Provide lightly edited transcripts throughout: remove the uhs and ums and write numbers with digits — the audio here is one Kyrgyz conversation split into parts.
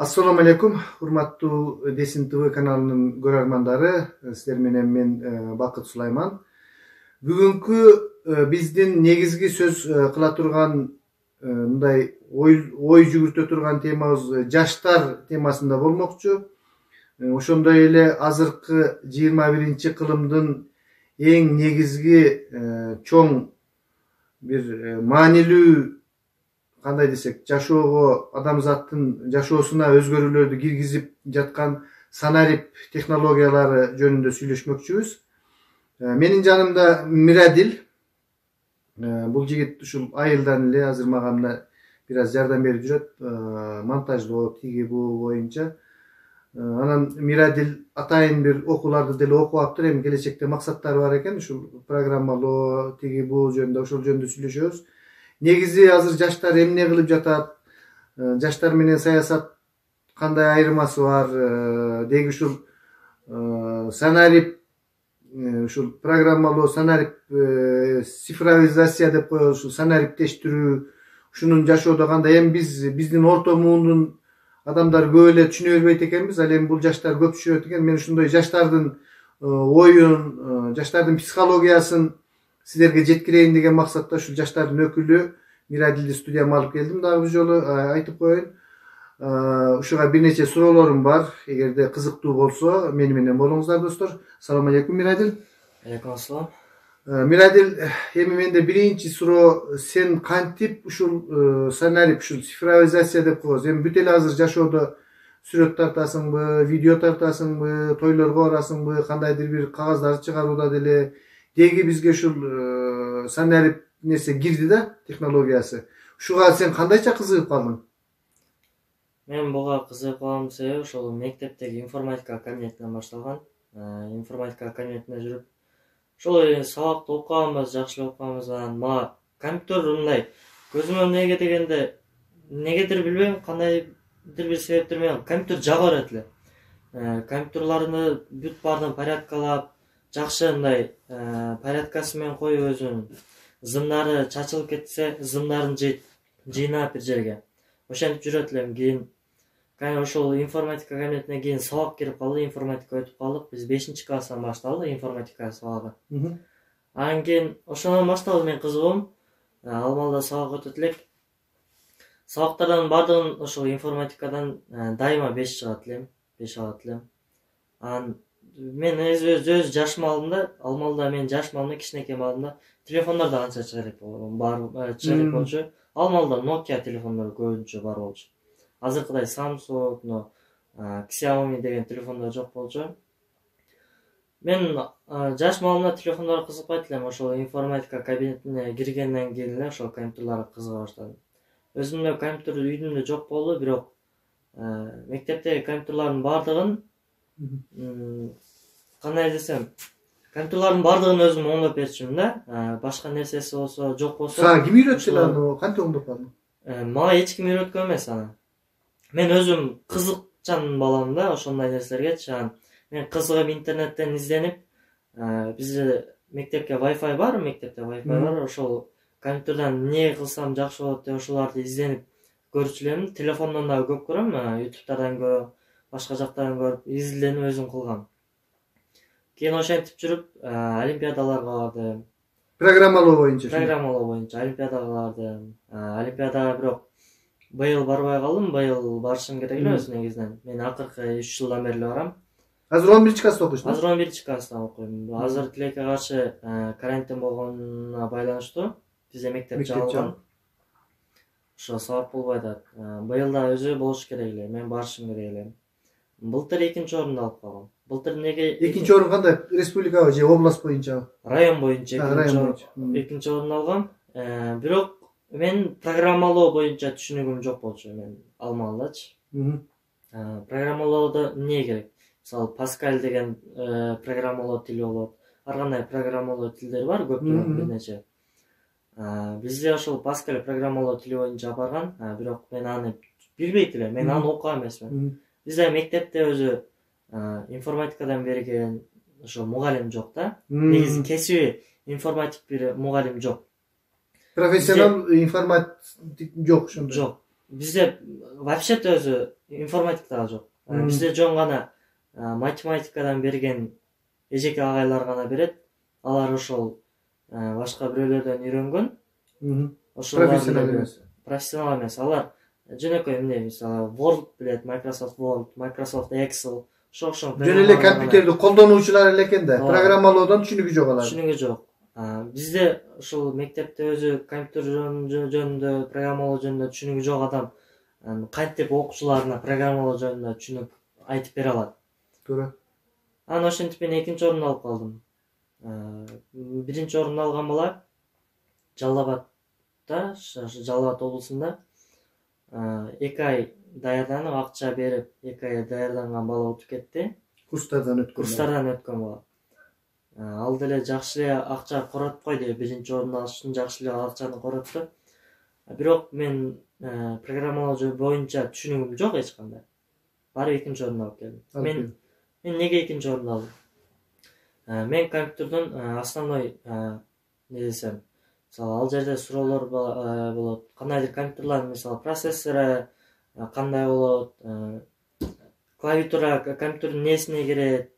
Assalamu alaikum, урматтуу Десин ТВ каналынын көрөрмандары. Сиздер менен мен Бакыт Сулайман. Бүгүнкү биздин негизги сөз кыла турган мындай ой жүгүртө турган темабыз жаштар темасында болмокчу. Ошондой эле азыркы 21-кылымдын эң негизги чоң бир маанилүү кандай десек, жашоого, адамзаттын жашоосуна өзгөрүүлөрдү киргизип жаткан санарип технологиялары жөнүндө сүйлөшмөкчүбүз. Менин жанымда Мирадил. Бул жигит ушул айылдан эле азыр мага мына бир аз жардам берип жүрөт, монтаждоо, тиги бу боюнча. Анан Мирадил атайын бир окууларды деле окуп аптыр. Эми келечекте максаттары бар экен, ушул программалоо, тиги бу жөнүндө, ошол жөнүндө сүйлөшөбүз. Негизи азыр жаштар эмне кылып жатат, жаштар менен саясат кандай айырмасы бар, деги ушул санарип, ушул программалоо, санарип цифровизация деп коебуз, ушул санариптештирүү, ушунун жашоодо кандай, эми биздин орто муундун адамдары көп эле түшүнө бербейт экенбиз, ал эми бул жаштар көп түшүнөт экен. Мен ушундай жаштардын оюн, жаштардын психологиясын силерге жеткирейин деген максатта ушул жаштардын өкүлү Мирадилди студияма алып келдим. Дагы бир жолу айтып коеюн. Ушуга бир нече суроолорум бар. Эгерде кызыктуу болсо, мени менен болуңуздар, достор. Assalamu alaikum, Мирадил. Алейкум ассалам. Мирадил, эми менде биринчи суроо, сен кантип ушул санарип, ушул цифровизация деп коебуз. Эми бүт эле азыр жашоодо сүрөт тартасыңбы, видео тартасыңбы, тойлорго барасыңбы, кандайдыр бир кагаздарды чыгарууда деле деги бизге ушул санарип нерсе кирди да, технологиясы. Ушуга сен кандайча кызыгып калдың? Мен буга кызыгып калган себеби ошол мектептеги информатика кабинетинен башталган. Информатика кабинетинде жүрүп, ошол сабакты окуганбыз, жакшы окуганбыз. Анан мага компьютер мындай көзүмө эмнеге дегенде, негедир билбейм, кандайдыр бир себептер менен компьютер жага берет эле. Компьютерларны бүт баарын порядкалап, жакшы мындай порядкасы менен коюп, өзүнүн зымдары чачылып кетсе, зымдарын жыйнап бир жерге. Ошентип жүрөт элем. Кийин ошол информатика кабинетине кийин сабак кирип калды, информатика өтүп калдык. Биз 5-класстан башталды информатика сабагы. Анан кийин ошондон башталды мен кызыгуум. Ал маалда сабак өтөт элек. Сабактардан бардыгын ошол информатикадан дайыма 5 чыгат элем, 5 алат элем. Анан мен өз жаш маалымда, ал маалда мен жаш маалымда, кичинекей маалымда телефондар да анча чыга элек болчу. Ал маалда Nokia телефондору көбүнчө бар болчу. Азыркыдай Samsung, Xiaomi деген телефондор жок болчу. Мен жаш маалымда телефондорго кызыкпайт элем. Ошол информатика кабинетине киргенден кийин эле ошол компьютерларга кызыга баштадым. Өзүмдө компьютер үйдүмдө жок болду, бирок мектептеги компьютерлардын бардыгын кандай десем, компьютерлардын бардыгын өзүм оңдоп берчүмүн да. Башка нерсеси болсо, жок болсо. Сага ким үйрөттү аны? Кантип оңдоп калдың? Мага эч ким үйрөткөн эмес аны. Мен өзүм кызыкчан балам да ошондой нерселерге. Мен кызыгып интернеттен изденип, бизде мектепке Wi-Fi бар, ошол компьютерден эмне кылсам жакшы болот деп ошолорду изденип көрчү элем. Телефондон да көп көрөм, YouTube'тардан көрөм, башка жактардан көрүп, изденип өзүм кылгам. Кийин ошентип жүрүп, олимпиадаларга бардым. Программалоо боюнча. Олимпиадага бардым. Олимпиадага бирок быйыл барбай калдым. Быйыл барышым керек эле өз негизинен. Мен акыркы 3 жылдан бери барам. Азыр 11-класста окуйсуң? Азыр 11-класста окуйм. Азыр тилекке каршы карантин болгонуна байланыштуу бизде мектеп жабылган. Ошо сабак болбой атат. Быйыл да өзү болуш керек эле. Мен барышым керек эле. Былтыр 2-нчи орунду алып калгам. Былтыр неге 2-нчи орун кандай? Республикабы же область боюнча? Район боюнча 2-нчи орун алгам. Бирок мен программалоо боюнча түшүнүгүм жок болчу, мен ал маалдачы. Программалоодо эмне керек? Мисалы, Pascal деген программалоо тили болот. Ар кандай программалоо тилдери бар, көптөгөн бир нече. Бизде ошол Pascal программалоо тили боюнча барган, бирок мен аны билбейт элем, мен аны окуган эмесмин. Бизде мектепте өзү информатикадан берген ошо мугалим жок да. Негизи кесиби информатик бир мугалим жок. Профессионал информатик жок ошондой. Жок. бизде вообще-то өзү информатикада жок. Бизде жөн гана математикадан берген эжеке агайлар гана берет. Алар ошол башка бирөөлөрдөн үйрөнгөн. Профессионал эмес. Алар жөнөкөй эмне, мисалы Word билет, Microsoft Word, Microsoft Excel, ошол жөн эле компьютерди колдонуучулар эле экен да, программалоодон түшүнүгү жок алар. Түшүнүгү жок. Бизде ушул мектепте өзү компьютер жөнүндө, программалоо жөнүндө түшүнүгү жок адам кантип окуучуларына программалоо жөнүндө түшүнүк айтып бере алат. Туура. Анан ошентип мен экинчи орунду алып калдым. Биринчи орунду алган бала Жалал-Абадта, Жалал-Абад облусунда 2 ай даярданып, акча берип 2 ай даярданган бала өтүп кетти. Курстардан өткөн бала. Ал деле жакшы эле акча коротуп койду, биринчи орунду алыш үчүн жакшы эле акчаны коротту. Бирок мен программалоо боюнча түшүнүгүм жок эч кандай. Барып экинчи орунду алып келдим. Мен неге экинчи орунду алдым? Мен компьютерден основной не десем, мисалы ал жерде суроолор болот. Кандайдыр компьютерлардын мисалы процессору кандай болот, клавиатура компьютердин несине кирет,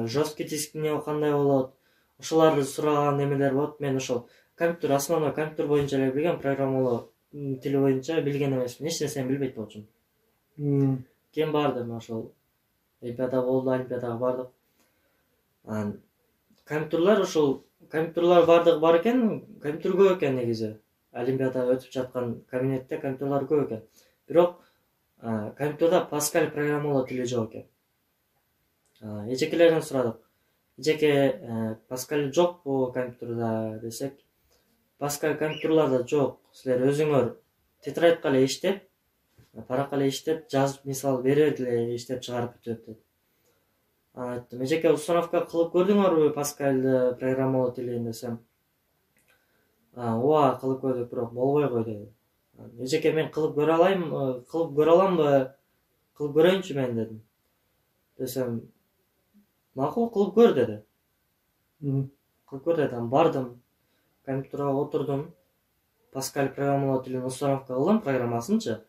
жесткий диск кандай болот, ошолорду сураган эмелер болот. Мен ошол основной компьютер боюнча эле билген, программалоо тили боюнча билген эмесмин, эч нерсени билбейт болчумун. Кийин бардым, ошол олимпиада болду, олимпиадага бардык. Компьютерлар бардык бар экен, компьютер көп экен негизи. Олимпиада өтүп жаткан кабинетте компьютерлар көп экен. Бирок компьютерде Pascal программалоо тили жок экен. Эжекелерден сурадык. Эжеке, Pascal жокпу компьютерде десек, Pascal компьютерларда жок. Силер өзүңөр тетрадька эле иштеп, паракка эле иштеп, жазып, мисал берет эле иштеп чыгарып бүтөт деп. Айттым, эжеке установка кылып көрдүңөрбү Pascalды программалоо тилин десем. Ооба, кылып көрдүк, бирок болбой койду. Эжеке, мен кылып көрө аламбы? Кылып көрөйүнчү мен дедим. Десем, макул, кылып көр деди. Кылып көр дедим, бардым, компьютерге отурдум, Pascal программалоо тилин установка кылдым, программасынчы.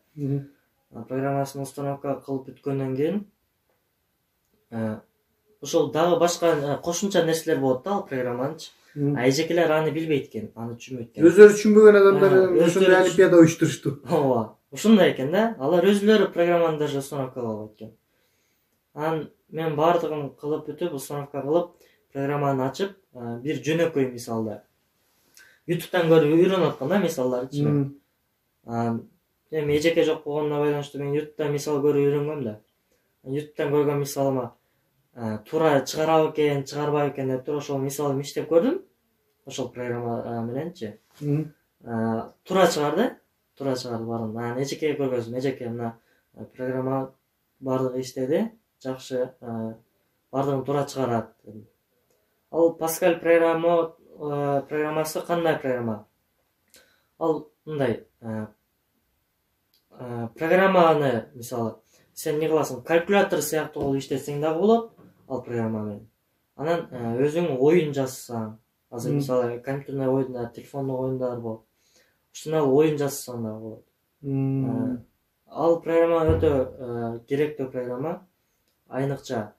Программасын установка кылып бүткөндөн кийин ошол дагы башка кошумча нерселер болот да ал программанычы. Эжекелер аны билбейт экен, аны түшүнбөйт экен. Өзүлөрү түшүнбөгөн адамдар ошондой олимпиада уюштурушту. Ооба, ошондой экен да. Алар өзүлөрү программаны даже установка кыла албайт экен. Анан мен бардыгын кылып бүтүп, установка кылып, программаны ачып, бир жөнөкөй мисалда YouTube'дан көрүп үйрөнүп аткам да мисалдарды. Эми эжеке жок болгонуна байланыштуу мен YouTube'дан мисал көрүп үйрөнгөм да. YouTube'дан көргөн мисалыма туура чыгарабы экен, чыгарбайбы экен деп туруп ошол мисалым иштеп көрдүм. Ошол программа мененчи. Туура чыгарды баарын. Анан эжекеге көргөздүм. Эжеке, мына программа бардыгы иштеди, жакшы, бардыгын туура чыгарат дедим. Ал Pascal программасы кандай программа? Ал мындай программаны, мисалы, сен не кыласың, калькулятор сыяктуу кылып иштетсең дагы болот, ал программа менен. Анан өзүң оюн жазсаң, азыр мисалы компьютерный оюндар, телефондук оюндар болот. Ошондой оюн жазсаң дагы болот. Ал программа өтө керектүү программа. Айныкча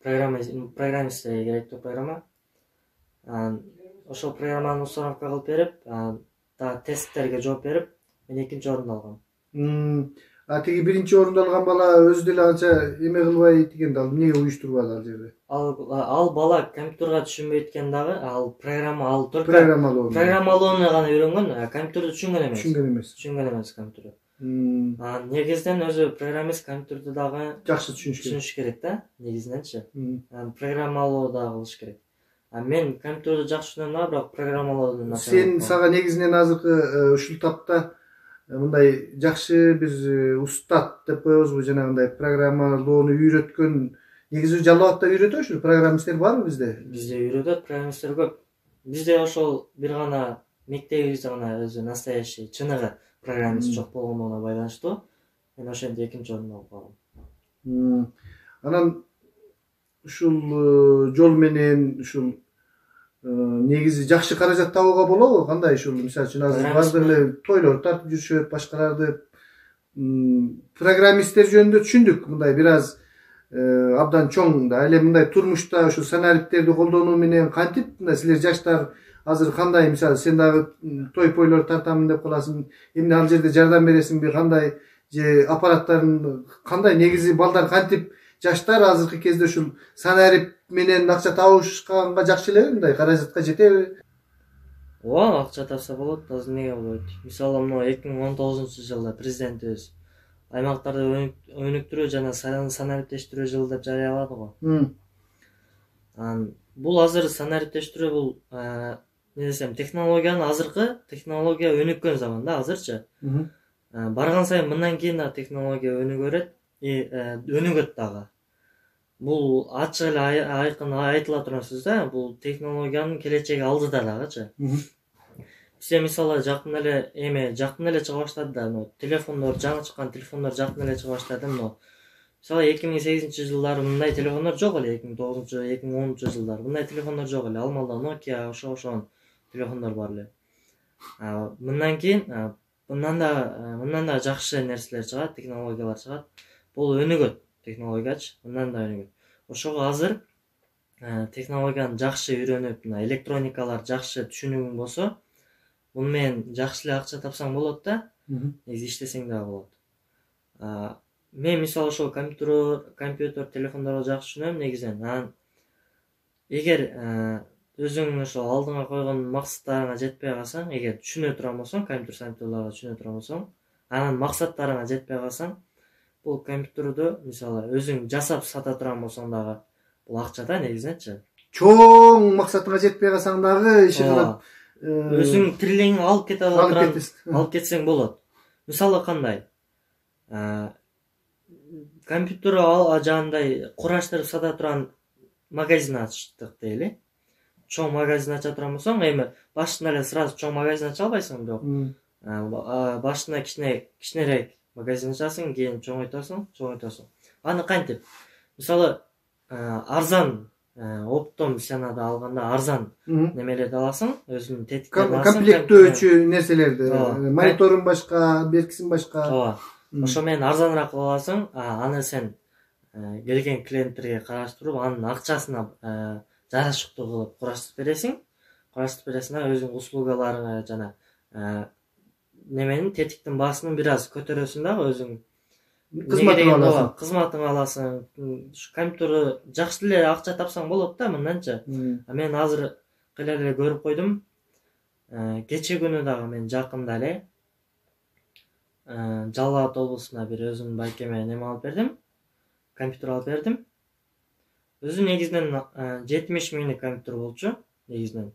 программистке керектүү программа. Ошол программаны установка кылып берип, дагы тесттерге жооп берип, мен экинчи орунду алгам. Тиги биринчи орунду алган бала өзү деле анча эме кылбайт экен да, эмнеге уюштурбады ал жерде? Ал бала компьютерга түшүнбөйт экен дагы, ал только программалоону гана үйрөнгөн, компьютерди түшүнгөн эмес компьютерди. Негизинен өзү программист компьютерди дагы жакшы түшүнүш керек да, негизиненчи. Программалоо дагы кылыш керек. Мен компьютерди жакшы түшүнөм да, бирок программалоодон сага негизинен азыркы ушул тапта мындай жакшы бир устат деп коебузбу, жанагындай программалоону үйрөткөн, негизи Жалал-Абадта үйрөтөт ушул программисттер барбы бизде? Бизде үйрөтөт, программисттер көп. Бизде ошол бир гана мектебибизде гана өзү настоящий чыныгы программист жок болгондугуна байланыштуу мен ошентип экинчи орунду алып калдым. Анан ушул жол менен ушул негизи жакшы каражат табууга болобу? Кандай ушул мисалы үчүн азыр баардык эле тойлор тартып жүрүшөт, башкаларды programmistler жөнүндө түшүндүк. Мындай biraz абдан чоң да эле мындай турмушта ушу санарипттерди колдонуу менен кантип мындай силер жаштар азыр кандай, мисалы сен дагы той пойлор тартамын деп каласың, эмне ал жерде жардам бересиңби, кандай же аппараттарын кандай, негизи балдар кантип жаштар азыркы кезде ушул санарип менен акча табышканга жакшы элеби, мындай каражатка жетеби? Ооба, акча тапса болот, азыр эмнеге болбойт. Мисалы мына 2019-жылда президентибиз аймактарды өнүктүрүү жана санариптештирүү жылы деп жарыялады го. Бул азыр санариптештирүү бул не десем, азыркы технология өнүккөн заманда азырчы. Барган сайын мындан кийин да технология өнүгөрөт, өнүгөт дагы. Бул ачык эле айкын айтыла турган сөз да, бул технологиянын келечеги алдыда дагычы. Бизде мисалы жакын эле чыга баштады да, телефондор, жаңы чыккан телефондор жакын эле чыга баштады. Мисалы 2008-жылдары мындай телефондор жок эле, 2009-2010-жылдары мындай телефондор жок эле. Ал малда Nokia ошон телефондор бар эле. Мындан кийин мындан да жакшы нерселер чыгат, технологиялар чыгат. Бул өнүгөт, технологиячы, мындан да өнүгөт. Ошого азыр технологияны жакшы үйрөнүп, электроникалар жакшы түшүнүгүң болсо, муну менен жакшы эле акча тапсаң болот да, негизи иштесең да болот. Мен мисалы ошол компьютер, телефондорду жакшы түшүнөм негизинен. Эгер өзүң ошол алдыңа койгон максаттарыңа жетпей калсаң, эгер түшүнө турган болсоң, компьютер түшүнө турган болсоң, анан максаттарыңа жетпей калсаң, бул компьютерду мисалы өзүң жасап сата турган болсоң дагы, бул акча да негизиненчи. Чоң максатыңа жетпей калсаң дагы иши кылып өзүң тирилегиңди алып кетсең болот. Мисалы кандай? Компьютер жандай кураштырып сата турган магазин ачтык дейли. Чоң магазин ача турган болсоң, эми башында эле сразу чоң магазин ача албайсың, бирок башында кичинерээк магазин ачасың, кийин чоңойтосуң. Аны кантип? Мисалы арзан оптом сценада алганда арзан немелерди аласың, өзүнүн тетиктерин аласың. Комплектөөчү нерселерди, мониторун башка, беркисин башка. Ооба. Ошо менен арзаныраак аласың, аны сен келген клиенттерге караштырып, анын акчасына жарашыктуу кылып кураштырып бересиң да, өзүң услугаларыңа жана неменин тетиктин баасын бир аз көтөрөсүң дагы, өзүң кызматын аласың. Компьютерди жакшы эле акча тапсаң болот да, мынданчы. Мен азыр эле көрүп койдум. Кече күнү дагы мен жакында эле Жалал Абад облусуна бир өзүмдүн байкеме неме алып бердим, компьютер алып бердим. Өзү негизинен 70 миңдик компьютер болчу, негизинен.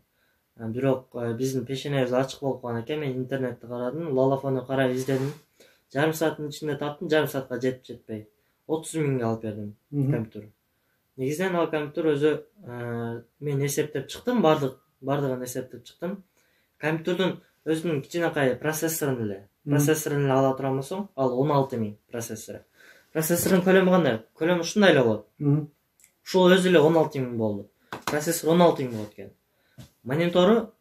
Бирок биздин пешенебиз ачык болуп калган экен, мен интернетти карадым, лалафону карап издедим. Жарым сааттын ичинде таптым, жарым саатка жетпей. 30 миңге алып бердим компьютер. Негизинен ал компьютер өзү мен эсептеп чыктым, бардыгын эсептеп чыктым. Компьютердун өзүнүн кичинекай процессорун эле ала турган болсоң, ал 16 миң процессору. Процессордун көлөмү кандай? Көлөмү ушундай эле болот. Ушул өзү эле 16 миң болду. Процессор 16 миң болот экен. Монитору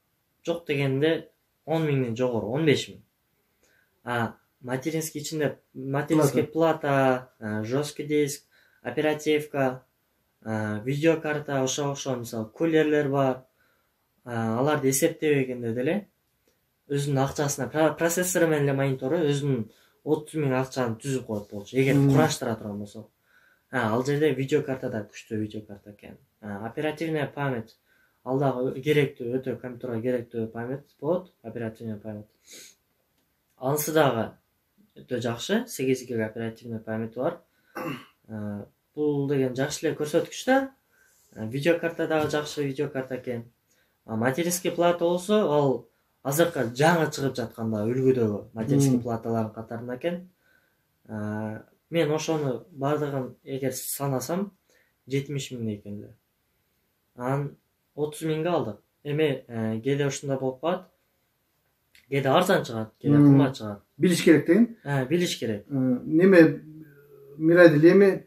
жок дегенде 10 миңден жогору, 15 миң. Материнский ичинде материнский плата, жесткий диск, оперативка, видеокарта, ошо мисалы кулерлер бар. Аларды эсептебегенде деле өзүнүн акчасына, процессору менен эле монитору өзүнүн 30 миң акчаны түзүп коет болчу, эгер кураштыра турган болсо. Ал жерде видеокарта да күчтүү видеокарта экен. Оперативная память, ал дагы керектүү, өтө компьютерге керектүү память болот, оперативная память. Анысы дагы өтө жакшы, 8 ГБ оперативная память бар. Бул деген жакшы эле көрсөткүч да. Видеокарта дагы жакшы видеокарта экен. Материнский плата болсо, ал азыркы жаңы чыгып жатканда үлгүдөгү материнский платалардын катарында экен. Мен ошону бардыгын эгер санасам 70 миң экен эле. Анан 30 миңге алдык. Эми кээде ушундай болуп калат. Кээде арзан чыгат, кээде кымбат чыгат. Билиш керек деген? Билиш керек. Неме Мирайдыл, эми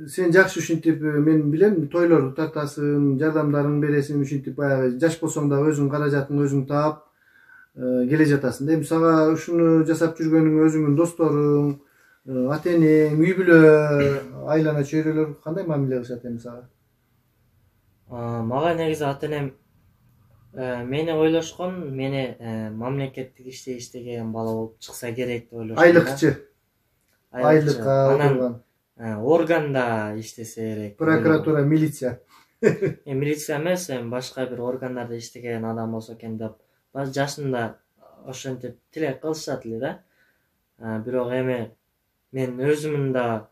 сен жакшы ушинтип, мен билем, тойлор тартасың, жардамдарын бересиң, ушинтип баягы жаш болсоң да өзүң каражатың өзүң таап, келе жатасың да. Эми сага ушуну жасап жүргөнүң өзүңдүн досторуң, ата энең, үй бүлө, айлана чөйрөлөр кандай мамиле кылышат эми сага? Мага негизи ата энем мени ойлошкон, мени мамлекеттик иште иштеген бала болуп чыкса керек деп ойлошкон. Айлыкчы. Айлыкка анан органда иштесе керек. Прокуратура, милиция. Милиция эмес, башка бир органдарда иштеген адам болсо экен деп жашында ошентип тилек кылышат эле да. Бирок эми мен өзүмдүн да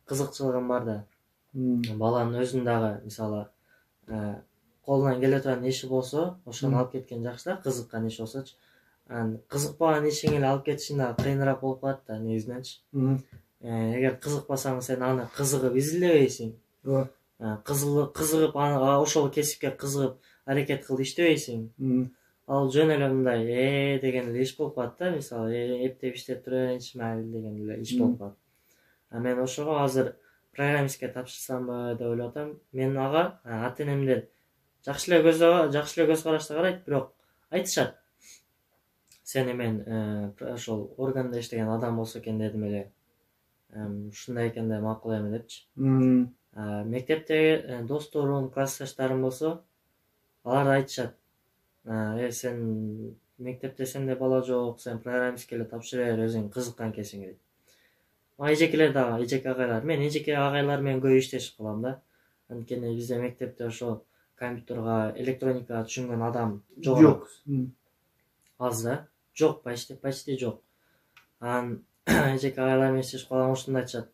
кызыкчылыгым бар да. Баланын өзүнүн дагы мисалы колунан келе турган иши болсо, ошону алып кеткен жакшы да, кызыккан иш болсочу. Кызыкпаган ишиң эле алып кетишиң дагы кыйыныраак болуп калат да негизиненчи. Эгер кызыкпасаң, сен аны кызыгып изилдебейсиң. Кызыгып ошол кесипке кызыгып аракет кылып иштебейсиң. Ал жөн эле мындай деген эле иш болуп калат да, мисалы эптеп иштеп тура берейинчи деген эле иш болуп калат. Мен ошого азыр программистке тапшырсамбы деп ойлоп атам. Мен ага ата энемдер жакшы эле көз карашта карайт, бирок айтышат. Сен мен ошол органда иштеген адам болсо экен дедим эле. Ушундай экен да макул эми депчи. Мектептеги досторум, классташтарым болсо, алар айтышат. Сен мектепте сенде бала жок, сен программистке эле тапшыра бер, өзүң кызыккан kesиң дейт. Эжекелер дагы, эжеке агайлар. Мен эжеке агайлар менен көп иштешип калам да. Анткени бизде мектепте ошо компьютерга, электроникага түшүнгөн адам жок. Аз да. Жок, почти жок. Эжеке агайлар менен иштешип калам, ошондо айтышат.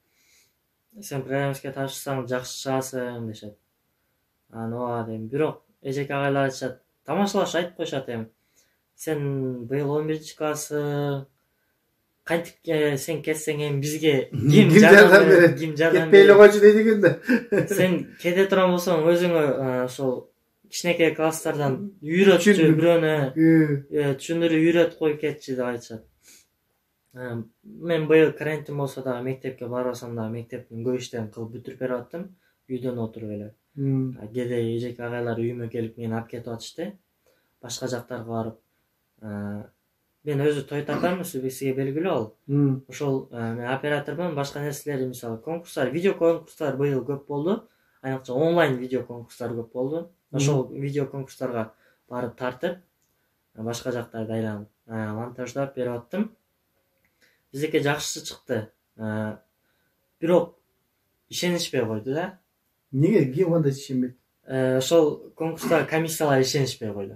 Сен программистке тапшырсаң жакшы чыгасың дешет. Ооба дейм. Бирок эжеке агайлар айтышат, тамашалаш айтып коюшат эми. Сен быйыл 11-классың. Кантип сен кетсең эми бизге ким жардам берет? Кетпей эле койчу дейт экен да. Сен кете турган болсоң, өзүңө ошол кичинекей класстардан үйрөтчү бирөөнө түшүндүрүп үйрөтүп коюп кетчи деп айтышат. Мен быйыл карантин болсо дагы мектепке барбасам дагы мектептин көп иштерин кылып бүтүрүп берип аттым, үйдөн отуруп эле. Кээде эжеке агайлар үйүмө келип мени алып кетип атышты. Башка жактарга барып. Мен өзү той тартам, сизге белгилүү ал. Ошол мен оператормун, башка нерселер, мисалы конкурстар, видео конкурстар быйыл көп болду. Айрыкча онлайн видео конкурстар көп болду. Ошол видео конкурстарга барып тартып, башка жактарда айланып, монтаждап берип аттым. Биздеки жакшы чыкты. Бирок ишенишпей койду да. Неге? Ким кандай ишенбейт? Ошол конкурстагы комиссиялар ишенишпей койду.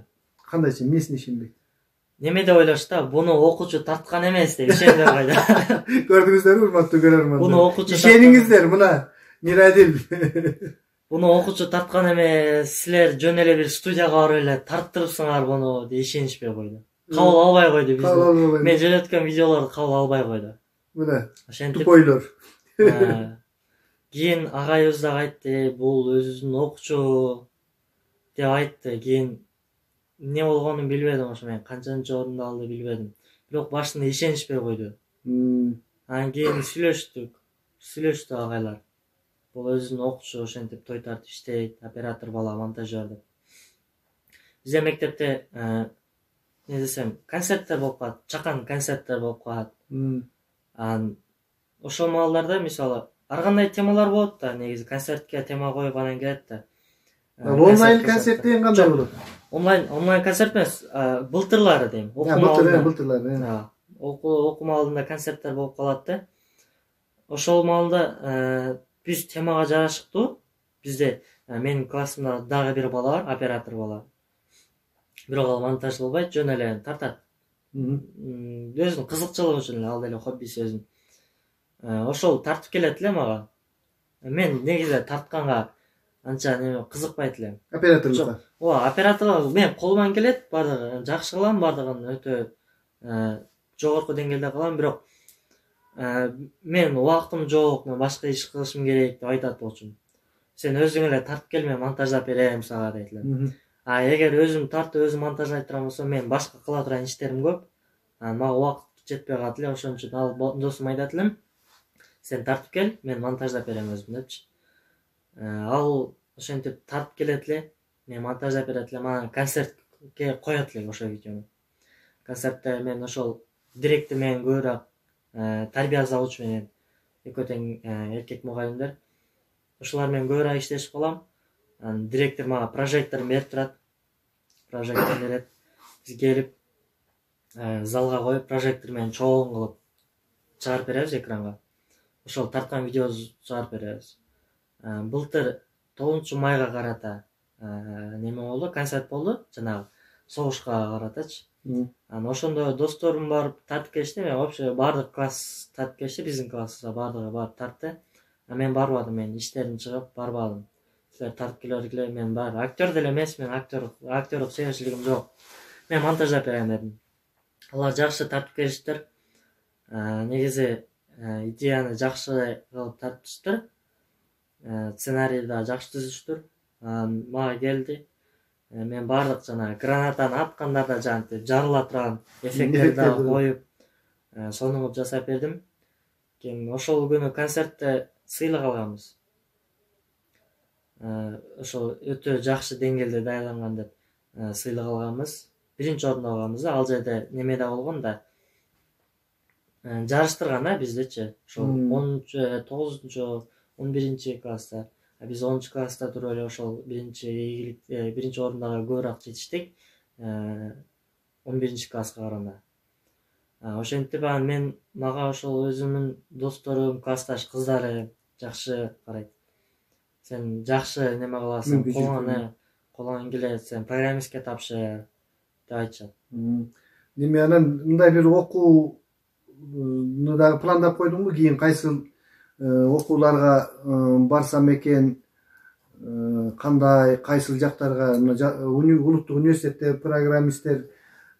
Кандайчы? Эмнесине ишенбейт? Неме деп ойлошту да, буну окуучу тарткан эмес деп ишенбей койду. Көрдүңүздөрбү, урматтуу көрөрмандар? Буну окуучу ишениңиздер, мына Мирадил. Буну окуучу тарткан эмес, силер жөн эле бир студияга барып эле тарттырыпсыңар буну деп ишенишпей койду. Кабыл албай койду бизди. Мен жөнөткөн видеолорду кабыл албай койду. Мына тупойлор. Кийин агайыбыз дагы айтты, бул өзүнүн окуучу деп айтты. Кийин эмне болгонун билбедим, ошо мен канчанчы орунду алды билбедим. Бирок башында ишенишпей койду. Анан кийин сүйлөштү агайлар. Бул өзүнүн окуучу, ошентип той тартып иштейт, оператор бала, монтажер деп. Бизде мектепте не десем, концерттер болуп калат, чакан концерттер болуп калат. Ошол маалдарда мисалы ар кандай темалар болот да, негизи концертке тема коюп анан келет да. Онлайн концерт деген кандай болот? Онлайн концерт эмес, былтырлары дейм. Былтырлары. Окуу маалында концерттер болуп калат да. Ошол маалда биз темага жарашыктуу. Бизде менин классымда дагы бир бала бар, оператор бала. Бирок ал монтаж кылбайт, жөн эле тартат. Өзүнүн кызыкчылыгы үчүн эле, ал деле хоббиси өзүнүн. Ошол тартып келет эле мага. Мен негизи тартканга анча кызыкпайт элем. Операторлукка. Ооба, операторлук мен колуман келет, бардыгын жакшы кылам, бардыгын өтө жогорку деңгээлде кылам, бирок мен убактым жок, мен башка иш кылышым керек деп айтат болчумун. Сен өзүң эле тартып кел, мен монтаждап берем сага дейт элем. Эгер өзүм тартып, өзүм монтажлай турган болсом, мен башка кыла турган иштерим көп. Мага убакыт жетпей калат эле, ошон үчүн ал досума айтат элем. Сен тартып кел, мен монтаждап берем өзүм депчи. Ал ошентип тартып келет эле, мен монтаждап берет элем, анан концертке коет эле ошол видеону. концертте мен ошол директор менен көбүрөөк тарбия завучу менен экөө тең эркек мугалимдер. Ошолар менен көбүрөөк иштешип калам. Директор мага прожекторун берип турат. Прожектор берет. Биз келип залга коюп прожектор менен чоң кылып чыгарып беребиз экранга. Ошол тарткан видеобузду чыгарып беребиз. Былтыр 9 майга карата неме болду, концерт болду, жанагы согушка каратачы. Ошондо досторум барып тартып келишти. Мен вообще бардык класс тартып келишти, биздин класска бардыгы барып тартты. Мен барбадым, мен иштерим чыгып барбадым. Силер тартып келе, мен бар. Актер деле эмес, мен актерлук себепчилигим жок. Мен монтаждап берем дедим. Алар жакшы тартып келиштир. Негизи идеяны жакшы кылып тартыштыр. Сценарийди да жакшы түзүштүр. Мага келди. Мен бардык жана гранатаны аткандарда жанагы жарыла турган эффекттерди да коюп, сонун кылып жасап бердим. Кийин ошол күнү концертте сыйлык алганбыз. Ошол өтө жакшы деңгээлде даярданган деп сыйлык алганбыз. Биринчи орунду алганбыз. Ал жерде неме да болгон да. Жарыштырган да биздичи. Ошол 9-11 класста. Биз 10 класста туруп эле ошол биринчи орундага көбүрөөк жетиштик. 11 класска караганда. Ошентип мага ошол өзүмдүн досторум, классташ кыздары жакшы карайт. Сен жакшы неме кыласың, колуңан келет, сен программистке тапшыр деп айтышат. Неме анан мындай бир окууну дагы пландап койдуңбу? Кийин кайсыл окууларга барсам экен, кандай, кайсыл жактарга? Улуттук университетте программисттер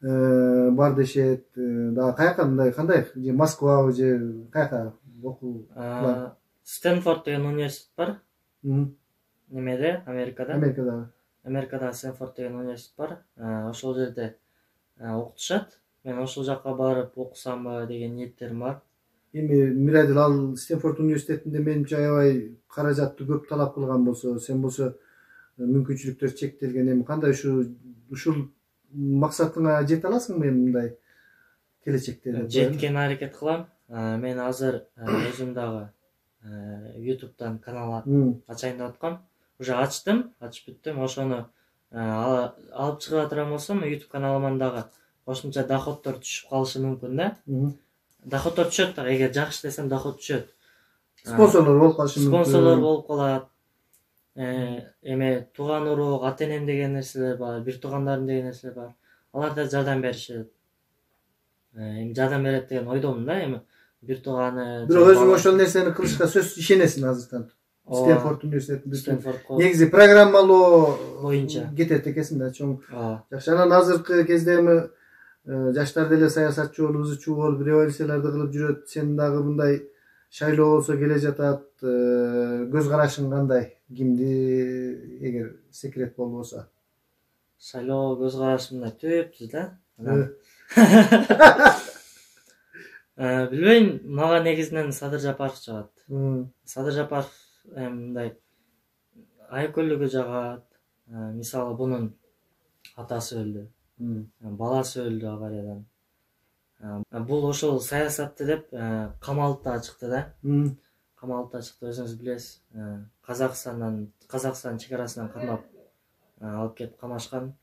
бар дешет. Дагы каяка, мындай кандай? Же Москвабы, же каяка окуу? Стэнфорд деген университет бар. Немеде, Америкада. Америкада Стэнфорд деген университет бар. Ошол жерде окутушат. Мен ошол жакка барып окусамбы деген ниеттерим бар. Эми Мирадил, ал Стэнфорд университетинде менимче аябай каражатты көп талап кылган болсо, сен болсо мүмкүнчүлүктөр чектелген. Эми кандай ушул максатыңа жете аласыңбы эми мындай келечекте? Жеткен аракет кылам. Мен азыр өзүм дагы YouTube'дан канал ачайын деп аткам. Уже ачтым, ачып бүттүм. Ошону алып чыгып атырам болсом, YouTube каналыман дагы кошумча доходдор түшүп калышы мүмкүн да. Доходдор түшөт да, эгер жакшы десем доход түшөт. Спонсорлор болуп калышы мүмкүн. Спонсорлор болуп калат. Эме тууган урук, ата-энем деген нерселер бар, бир туугандарым деген нерселер бар. Алар да жардам беришет. Эми жардам берет деген ойдомун да, эми бир тууганы. Бирок өзүң ошол нерсени кылышка сөзсүз ишенесиң азыртан. Стэнфорд университетинде негизи программалоо боюнча кетет экенсиң да, чоң. Жакшы. Анан азыркы кезде эми жаштар деле саясатчы болуп, ызычуу болуп, революцияларды кылып жүрөт. Сен дагы мындай шайлоо болсо келе жатат. Көз карашың кандай? Кимди, эгер секрет болбосо? Шайлоо көз карашым мындай төптүз да. Билбейм, мага негизинен Садыр Жапаров жагат. Садыр Жапаров мындай айкөлүгү жагат. Мисалы бунун атасы өлдү. Баласы өлдү авариядан. Бул ошол саясатты деп камалытта чыкты да. Камалытта чыкты, өзүңүз билесиз. Казакстан чегарасынан камап алып кетип камашкан.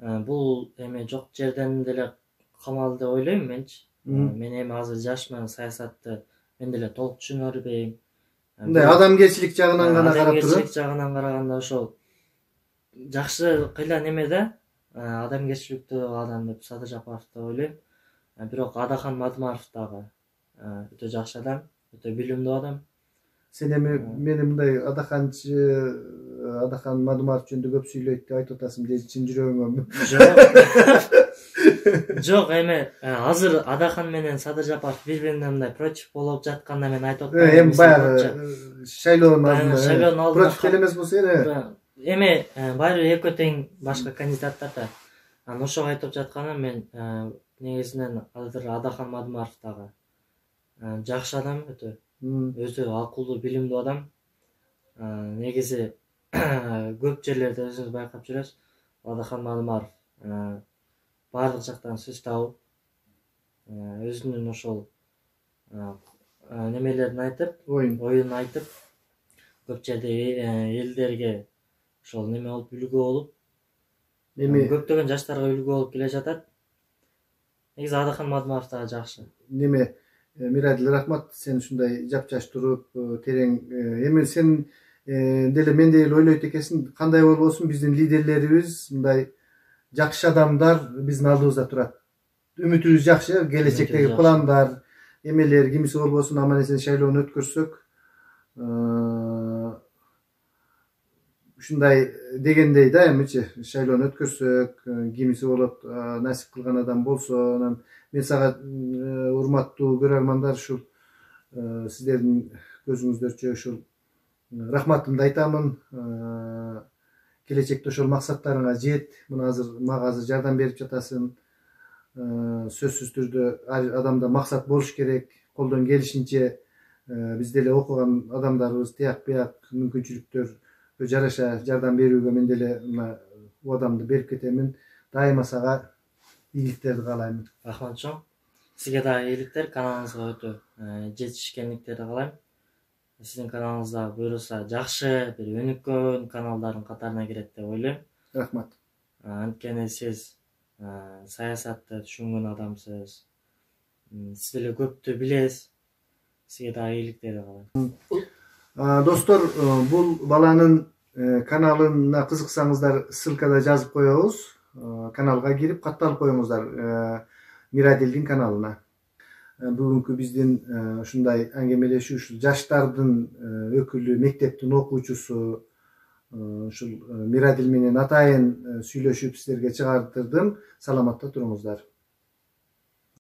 Бул эми жок жерден деле камалды деп ойлойм менчи. Мен эми азыр жашмын, саясатты мен деле толук түшүнө бербейм. Мындай адамгерчилик жагынан гана карап туруп. Адамгерчилик жагынан караганда ошол жакшы кыйла неме да, адамгерчиликтүү адам деп Садыр Жапаров деп ойлойм. Бирок Адахан Мадымаров дагы өтө жакшы адам, өтө билимдүү адам. Сен эми мени мындай Адахан Мадымаров жөнүндө көп сүйлөйт деп айтып атасың, же чын жүрөгүңө? Жок, эми азыр Адахан менен Садыр Жапаров бири-бирине мындай против болуп жатканда мен айтып атпаймын. Эми баягы шайлоонун алдында против деле эмес болсо эми баары экөө тең башка кандидаттар да. Анан ошого айтып жатканым мен негизинен азыр Адахан Мадымаров дагы жакшы адам, өтө өзү акылдуу, билимдүү адам. Негизи көп жерлерде өзүңүз байкап жүрөсүз. Адахан Мадымаров баардык жактан сөз табып, өзүнүн ошол немелерин айтып, оюн айтып, көп жерде элдерге ошол неме болуп үлгү болуп, көптөгөн жаштарга үлгү болуп келе жатат. Негизи Адакан Мадмаров дагы жакшы. Неме Мирадил, рахмат, сен ушундай жапжаш туруп, терең эми сен деле мендей эле ойлойт экенсиң. Кандай болбосун биздин лидерлерибиз, мындай жакшы адамдар биздин алдыбызда турат. Үмүтүбүз жакшы, келечектеги пландар, эмелер кимиси болбосун аман эсен шайлоону өткөрсөк, ушундай дегендей да, эмичи шайлоону өткөрсөк, кимиси болот, насип кылган адам болсо, анан мен сага урматтуу көрөрмандар ушул сиздердин көзүңүздөрчө ушул рахматымды айтамын. Келечекте ошол максаттарыңа жет. Мына мага азыр жардам берип жатасың. Сөзсүз түрдө ар адамда максат болуш керек. Колдон келишинче биз деле окуган адамдарыбыз тияк бияк мүмкүнчүлүктөргө жараша жардам берүүгө мен деле мына убадамды берип кетемин. Дайыма сага ийгиликтерди каалайм. Рахмат чоң. Сизге дагы ийгиликтер, каналыңызга өтө жетишкендиктерди каалайм. Сиздин каналыңыз да буюрса жакшы бир өнүккөн каналдардын катарына кирет деп ойлойм. Рахмат. Анткени сиз саясатты түшүнгөн адамсыз. Сиз деле көптү билесиз. Сизге дагы ийгиликтерди каалайм. Достор, бул баланын каналына кызыксаңыздар, ссылкада жазып коебуз. Каналга кирип катталып коюңуздар Мирадилдин каналына. Бүгүнкү биздин ушундай аңгемелешүү ушул жаштардын өкүлү, мектептин окуучусу ушул Мирадил менен атайын сүйлөшүп сиздерге чыгардырдым. Саламатта туруңуздар.